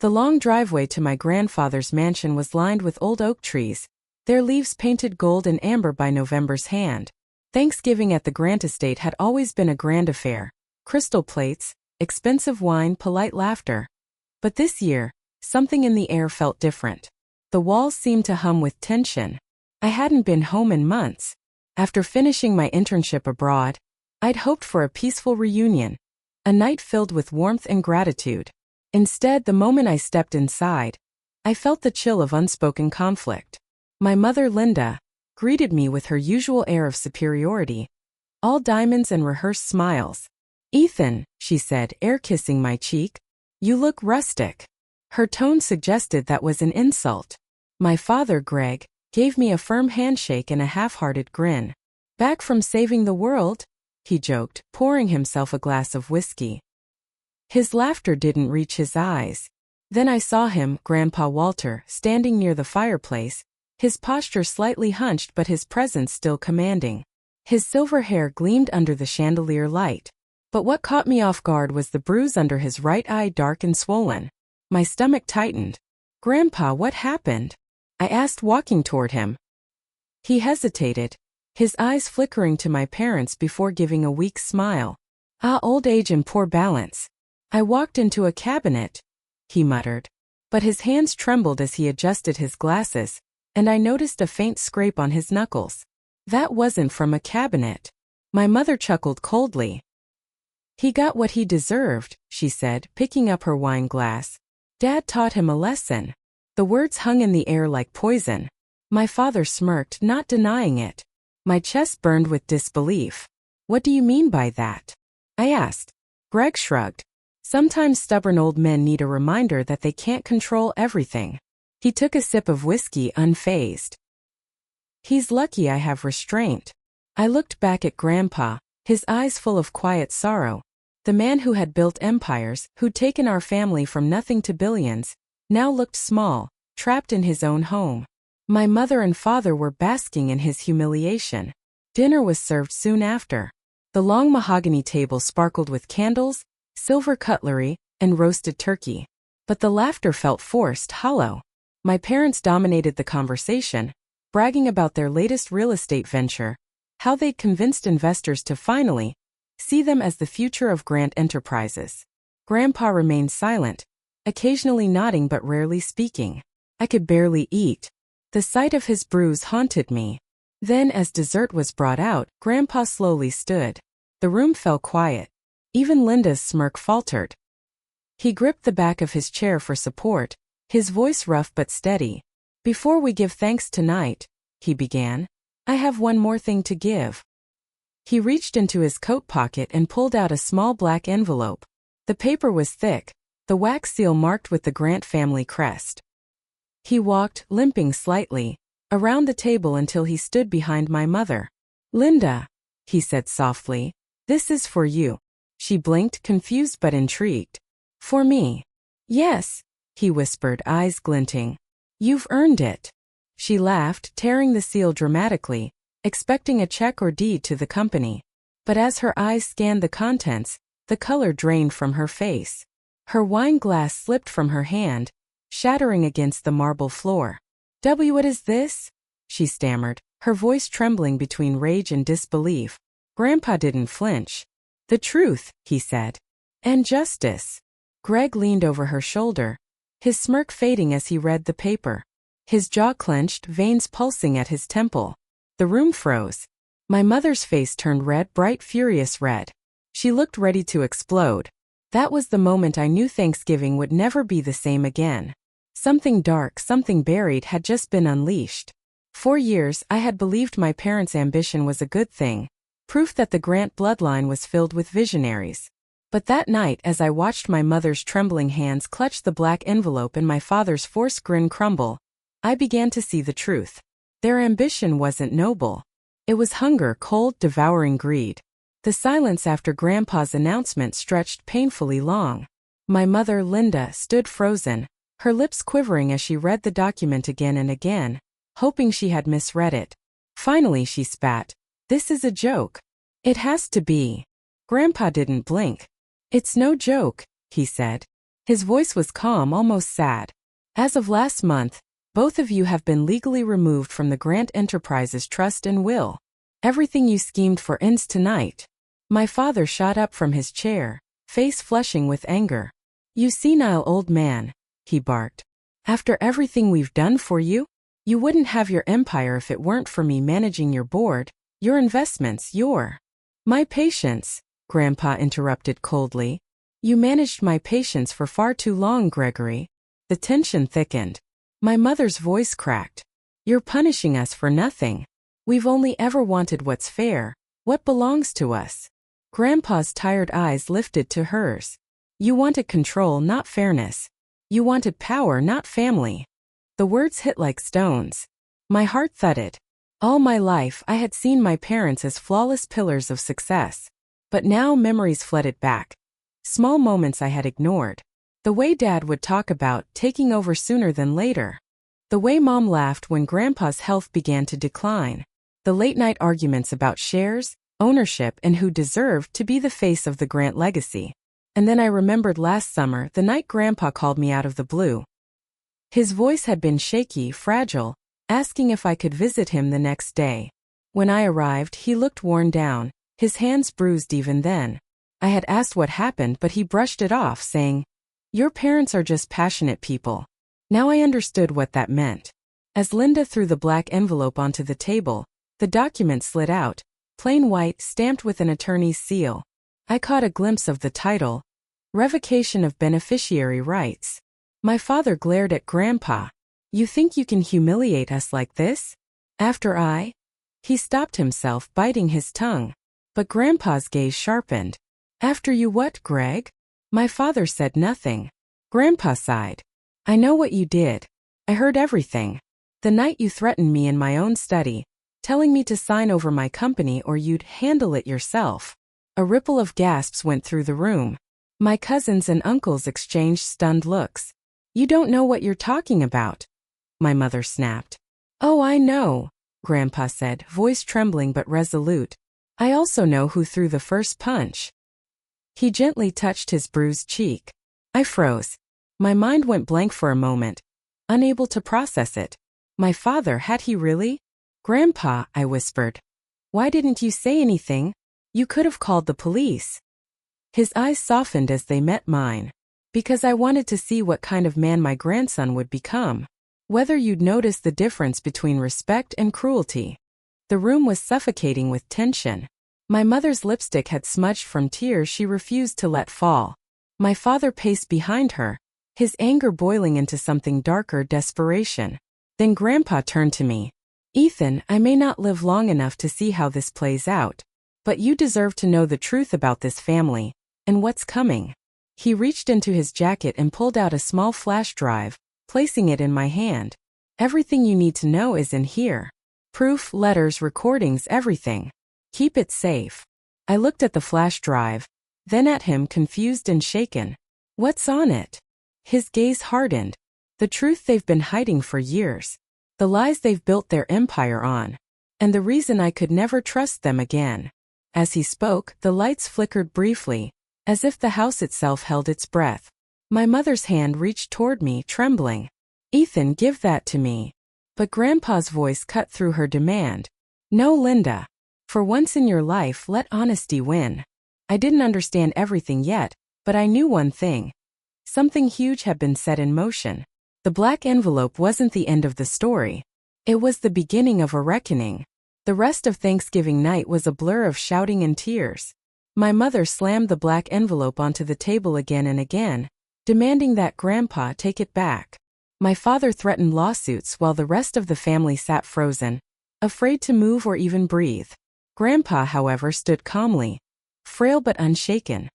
The long driveway to my grandfather's mansion was lined with old oak trees, their leaves painted gold and amber by November's hand. Thanksgiving at the Grant estate had always been a grand affair. Crystal plates, expensive wine, polite laughter. But this year, something in the air felt different. The walls seemed to hum with tension. I hadn't been home in months. After finishing my internship abroad, I'd hoped for a peaceful reunion, a night filled with warmth and gratitude. Instead, the moment I stepped inside, I felt the chill of unspoken conflict. My mother, Linda, greeted me with her usual air of superiority, all diamonds and rehearsed smiles. "Ethan," she said, air-kissing my cheek, "you look rustic." Her tone suggested that was an insult. My father, Greg, gave me a firm handshake and a half-hearted grin. "Back from saving the world?" he joked, pouring himself a glass of whiskey. His laughter didn't reach his eyes. Then I saw him, Grandpa Walter, standing near the fireplace, his posture slightly hunched but his presence still commanding. His silver hair gleamed under the chandelier light. But what caught me off guard was the bruise under his right eye, dark and swollen. My stomach tightened. "Grandpa, what happened?" I asked, walking toward him. He hesitated, his eyes flickering to my parents before giving a weak smile. "Ah, old age and poor balance. I walked into a cabinet," he muttered. But his hands trembled as he adjusted his glasses, and I noticed a faint scrape on his knuckles. "That wasn't from a cabinet." My mother chuckled coldly. "He got what he deserved," she said, picking up her wine glass. "Dad taught him a lesson." The words hung in the air like poison. My father smirked, not denying it. My chest burned with disbelief. "What do you mean by that?" I asked. Greg shrugged. "Sometimes stubborn old men need a reminder that they can't control everything." He took a sip of whiskey, unfazed. "He's lucky I have restraint." I looked back at Grandpa, his eyes full of quiet sorrow. The man who had built empires, who'd taken our family from nothing to billions, now looked small, trapped in his own home. My mother and father were basking in his humiliation. Dinner was served soon after. The long mahogany table sparkled with candles, silver cutlery, and roasted turkey. But the laughter felt forced, hollow. My parents dominated the conversation, bragging about their latest real estate venture, how they'd convinced investors to finally see them as the future of Grant Enterprises. Grandpa remained silent, occasionally nodding but rarely speaking. I could barely eat. The sight of his bruise haunted me. Then, as dessert was brought out, Grandpa slowly stood. The room fell quiet. Even Linda's smirk faltered. He gripped the back of his chair for support, his voice rough but steady. "Before we give thanks tonight," he began, "I have one more thing to give." He reached into his coat pocket and pulled out a small black envelope. The paper was thick, the wax seal marked with the Grant family crest. He walked, limping slightly, around the table until he stood behind my mother. "Linda," he said softly, "this is for you." She blinked, confused but intrigued. "For me?" "Yes," he whispered, eyes glinting. "You've earned it." She laughed, tearing the seal dramatically, expecting a check or deed to the company. But as her eyes scanned the contents, the color drained from her face. Her wine glass slipped from her hand, shattering against the marble floor. What is this?" she stammered, her voice trembling between rage and disbelief. Grandpa didn't flinch. "The truth," he said. "And justice." Greg leaned over her shoulder, his smirk fading as he read the paper. His jaw clenched, veins pulsing at his temple. The room froze. My mother's face turned red, bright, furious red. She looked ready to explode. That was the moment I knew Thanksgiving would never be the same again. Something dark, something buried had just been unleashed. For years, I had believed my parents' ambition was a good thing, proof that the Grant bloodline was filled with visionaries. But that night, as I watched my mother's trembling hands clutch the black envelope and my father's forced grin crumble, I began to see the truth. Their ambition wasn't noble. It was hunger, cold, devouring greed. The silence after Grandpa's announcement stretched painfully long. My mother, Linda, stood frozen, her lips quivering as she read the document again and again, hoping she had misread it. Finally she spat. "This is a joke." "It has to be." Grandpa didn't blink. "It's no joke," he said. His voice was calm, almost sad. As of last month, both of you have been legally removed from the Grant Enterprises trust and will. Everything you schemed for ends tonight. My father shot up from his chair, face flushing with anger. You senile old man, he barked. After everything we've done for you? You wouldn't have your empire if it weren't for me managing your board, your investments, My patience, Grandpa interrupted coldly. You managed my patience for far too long, Gregory. The tension thickened. My mother's voice cracked. You're punishing us for nothing. We've only ever wanted what's fair, what belongs to us. Grandpa's tired eyes lifted to hers. You wanted control, not fairness. You wanted power, not family. The words hit like stones. My heart thudded. All my life I had seen my parents as flawless pillars of success. But now memories flooded back. Small moments I had ignored. The way Dad would talk about taking over sooner than later. The way Mom laughed when Grandpa's health began to decline. The late-night arguments about shares, ownership, and who deserved to be the face of the Grant legacy. And then I remembered last summer, the night Grandpa called me out of the blue. His voice had been shaky, fragile, asking if I could visit him the next day. When I arrived, he looked worn down, his hands bruised even then. I had asked what happened, but he brushed it off, saying, Your parents are just passionate people. Now I understood what that meant. As Linda threw the black envelope onto the table, the document slid out, plain white, stamped with an attorney's seal. I caught a glimpse of the title, Revocation of Beneficiary Rights. My father glared at Grandpa. You think you can humiliate us like this? After I? He stopped himself, biting his tongue. But Grandpa's gaze sharpened. After you what, Greg? My father said nothing. Grandpa sighed. I know what you did. I heard everything. The night you threatened me in my own study, telling me to sign over my company or you'd handle it yourself. A ripple of gasps went through the room. My cousins and uncles exchanged stunned looks. You don't know what you're talking about, my mother snapped. Oh, I know, Grandpa said, voice trembling but resolute. I also know who threw the first punch. He gently touched his bruised cheek. I froze. My mind went blank for a moment, unable to process it. My father, had he really? Grandpa, I whispered. Why didn't you say anything? You could have called the police. His eyes softened as they met mine. Because I wanted to see what kind of man my grandson would become. Whether you'd notice the difference between respect and cruelty. The room was suffocating with tension. My mother's lipstick had smudged from tears she refused to let fall. My father paced behind her, his anger boiling into something darker, desperation. Then Grandpa turned to me. Ethan, I may not live long enough to see how this plays out, but you deserve to know the truth about this family, and what's coming. He reached into his jacket and pulled out a small flash drive, placing it in my hand. Everything you need to know is in here. Proof, letters, recordings, everything. Keep it safe. I looked at the flash drive, then at him, confused and shaken. What's on it? His gaze hardened. The truth they've been hiding for years. The lies they've built their empire on. And the reason I could never trust them again. As he spoke, the lights flickered briefly, as if the house itself held its breath. My mother's hand reached toward me, trembling. Ethan, give that to me. But Grandpa's voice cut through her demand. No, Linda. For once in your life, let honesty win. I didn't understand everything yet, but I knew one thing. Something huge had been set in motion. The black envelope wasn't the end of the story. It was the beginning of a reckoning. The rest of Thanksgiving night was a blur of shouting and tears. My mother slammed the black envelope onto the table again and again, demanding that Grandpa take it back. My father threatened lawsuits while the rest of the family sat frozen, afraid to move or even breathe. Grandpa, however, stood calmly, frail but unshaken.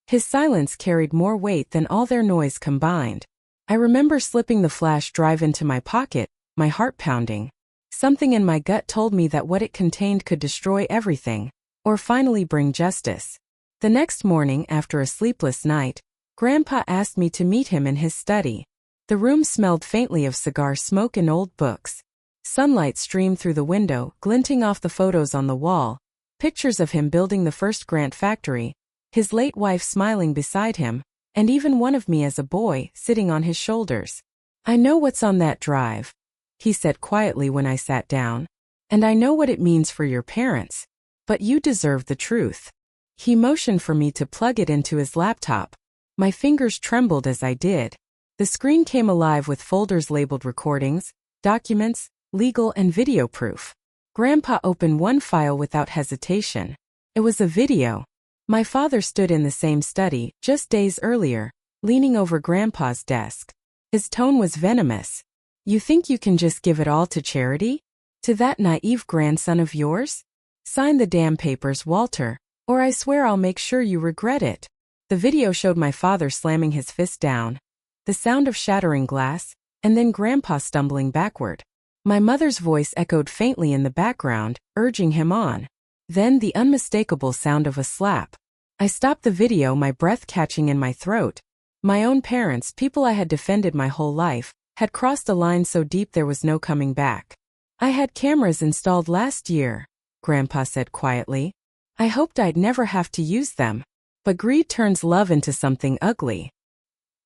His silence carried more weight than all their noise combined. I remember slipping the flash drive into my pocket, my heart pounding. Something in my gut told me that what it contained could destroy everything, or finally bring justice. The next morning, after a sleepless night, Grandpa asked me to meet him in his study. The room smelled faintly of cigar smoke and old books. Sunlight streamed through the window, glinting off the photos on the wall, pictures of him building the first Grant factory, his late wife smiling beside him, and even one of me as a boy sitting on his shoulders. "I know what's on that drive," he said quietly when I sat down. "And I know what it means for your parents. But you deserve the truth." He motioned for me to plug it into his laptop. My fingers trembled as I did. The screen came alive with folders labeled recordings, documents, legal and video proof. Grandpa opened one file without hesitation. It was a video. My father stood in the same study, just days earlier, leaning over Grandpa's desk. His tone was venomous. "You think you can just give it all to charity? To that naive grandson of yours? Sign the damn papers, Walter, or I swear I'll make sure you regret it." The video showed my father slamming his fist down, the sound of shattering glass, and then Grandpa stumbling backward. My mother's voice echoed faintly in the background, urging him on. Then the unmistakable sound of a slap. I stopped the video, my breath catching in my throat. My own parents, people I had defended my whole life, had crossed a line so deep there was no coming back. "I had cameras installed last year," Grandpa said quietly. "I hoped I'd never have to use them. But greed turns love into something ugly."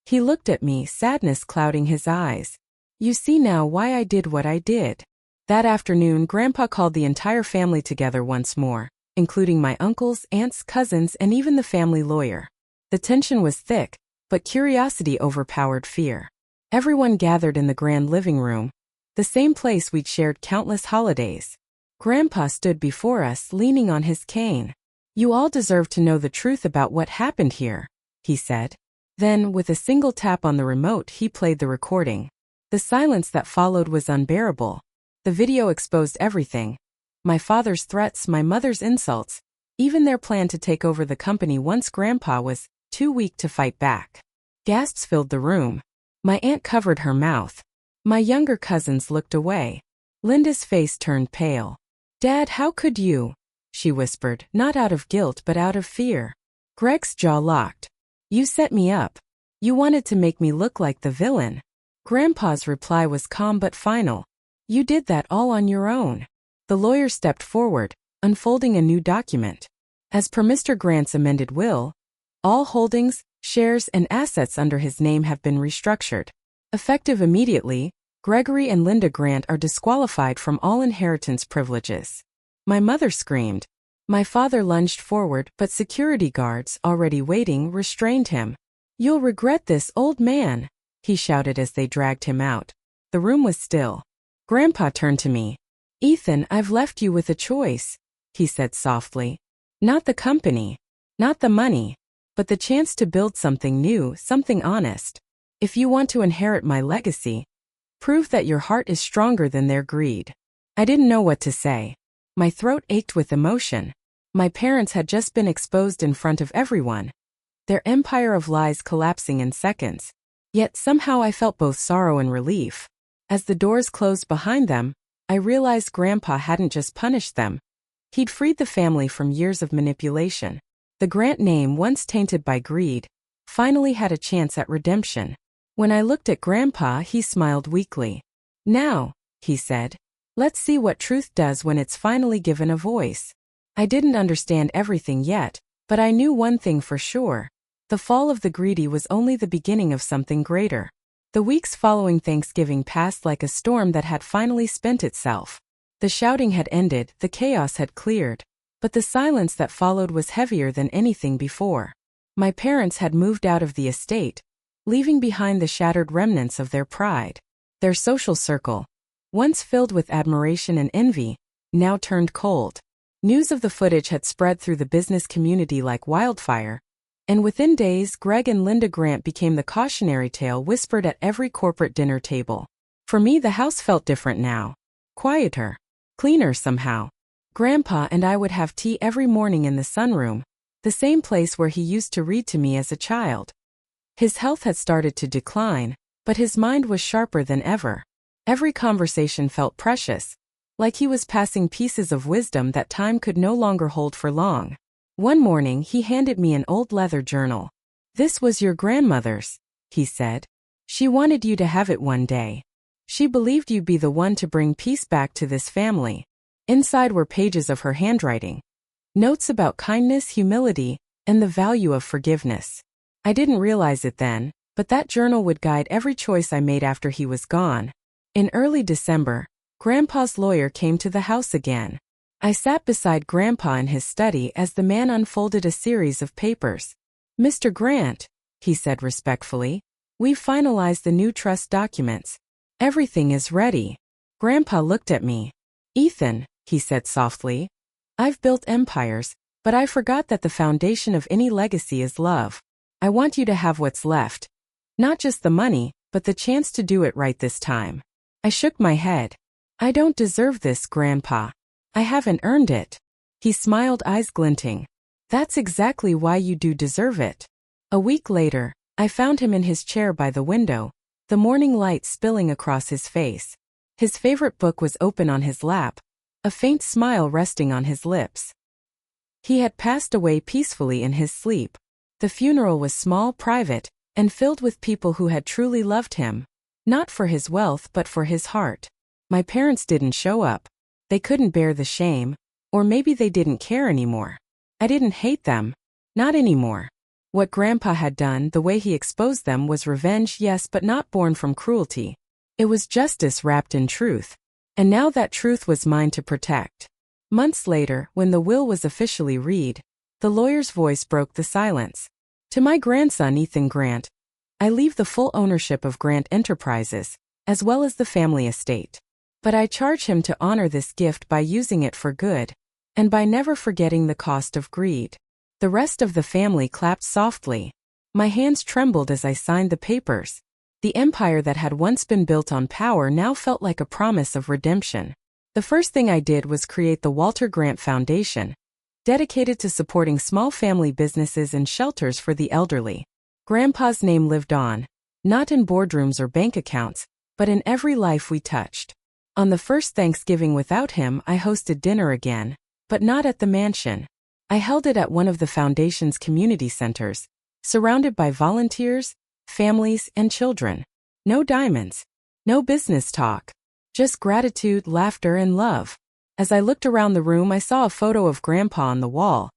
He looked at me, sadness clouding his eyes. "You see now why I did what I did." That afternoon, Grandpa called the entire family together once more, including my uncles, aunts, cousins, and even the family lawyer. The tension was thick, but curiosity overpowered fear. Everyone gathered in the grand living room, the same place we'd shared countless holidays. Grandpa stood before us, leaning on his cane. "You all deserve to know the truth about what happened here," he said. Then, with a single tap on the remote, he played the recording. The silence that followed was unbearable. The video exposed everything. My father's threats, my mother's insults, even their plan to take over the company once Grandpa was too weak to fight back. Gasps filled the room. My aunt covered her mouth. My younger cousins looked away. Linda's face turned pale. "Dad, how could you?" she whispered, not out of guilt but out of fear. Greg's jaw locked. "You set me up. You wanted to make me look like the villain." Grandpa's reply was calm but final. "You did that all on your own." The lawyer stepped forward, unfolding a new document. As per Mr. Grant's amended will, all holdings, shares, and assets under his name have been restructured. Effective immediately, Gregory and Linda Grant are disqualified from all inheritance privileges. My mother screamed. My father lunged forward, but security guards, already waiting, restrained him. "You'll regret this, old man," he shouted as they dragged him out. The room was still. Grandpa turned to me. "Ethan, I've left you with a choice," he said softly. "Not the company, not the money, but the chance to build something new, something honest. If you want to inherit my legacy, prove that your heart is stronger than their greed." I didn't know what to say. My throat ached with emotion. My parents had just been exposed in front of everyone, their empire of lies collapsing in seconds. Yet somehow I felt both sorrow and relief. As the doors closed behind them, I realized Grandpa hadn't just punished them. He'd freed the family from years of manipulation. The Grant name, once tainted by greed, finally had a chance at redemption. When I looked at Grandpa, he smiled weakly. "Now," he said, "let's see what truth does when it's finally given a voice." I didn't understand everything yet, but I knew one thing for sure. The fall of the greedy was only the beginning of something greater. The weeks following Thanksgiving passed like a storm that had finally spent itself. The shouting had ended, the chaos had cleared, but the silence that followed was heavier than anything before. My parents had moved out of the estate, leaving behind the shattered remnants of their pride. Their social circle, once filled with admiration and envy, now turned cold. News of the footage had spread through the business community like wildfire, and within days Greg and Linda Grant became the cautionary tale whispered at every corporate dinner table. For me, the house felt different now. Quieter, cleaner somehow. Grandpa and I would have tea every morning in the sunroom, the same place where he used to read to me as a child. His health had started to decline, but his mind was sharper than ever. Every conversation felt precious, like he was passing pieces of wisdom that time could no longer hold for long. One morning he handed me an old leather journal. "This was your grandmother's," he said. "She wanted you to have it one day. She believed you'd be the one to bring peace back to this family." Inside were pages of her handwriting, notes about kindness, humility, and the value of forgiveness. I didn't realize it then, but that journal would guide every choice I made after he was gone. In early December, Grandpa's lawyer came to the house again. I sat beside Grandpa in his study as the man unfolded a series of papers. "Mr. Grant," he said respectfully, "we've finalized the new trust documents. Everything is ready." Grandpa looked at me. "Ethan," he said softly, "I've built empires, but I forgot that the foundation of any legacy is love. I want you to have what's left. Not just the money, but the chance to do it right this time." I shook my head. "I don't deserve this, Grandpa. I haven't earned it." He smiled, eyes glinting. "That's exactly why you do deserve it." A week later, I found him in his chair by the window, the morning light spilling across his face. His favorite book was open on his lap, a faint smile resting on his lips. He had passed away peacefully in his sleep. The funeral was small, private, and filled with people who had truly loved him. Not for his wealth but for his heart. My parents didn't show up. They couldn't bear the shame, or maybe they didn't care anymore. I didn't hate them. Not anymore. What Grandpa had done, the way he exposed them, was revenge, yes, but not born from cruelty. It was justice wrapped in truth. And now that truth was mine to protect. Months later, when the will was officially read, the lawyer's voice broke the silence. "To my grandson Ethan Grant, I leave the full ownership of Grant Enterprises, as well as the family estate. But I charge him to honor this gift by using it for good, and by never forgetting the cost of greed." The rest of the family clapped softly. My hands trembled as I signed the papers. The empire that had once been built on power now felt like a promise of redemption. The first thing I did was create the Walter Grant Foundation, dedicated to supporting small family businesses and shelters for the elderly. Grandpa's name lived on, not in boardrooms or bank accounts, but in every life we touched. On the first Thanksgiving without him, I hosted dinner again, but not at the mansion. I held it at one of the foundation's community centers, surrounded by volunteers, families, and children. No diamonds, no business talk, just gratitude, laughter, and love. As I looked around the room, I saw a photo of Grandpa on the wall,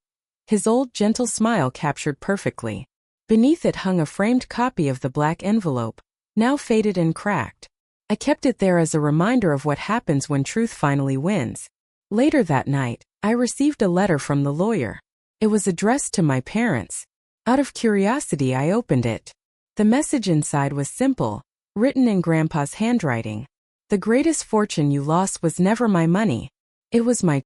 his old gentle smile captured perfectly. Beneath it hung a framed copy of the black envelope, now faded and cracked. I kept it there as a reminder of what happens when truth finally wins. Later that night, I received a letter from the lawyer. It was addressed to my parents. Out of curiosity, I opened it. The message inside was simple, written in Grandpa's handwriting. "The greatest fortune you lost was never my money. It was my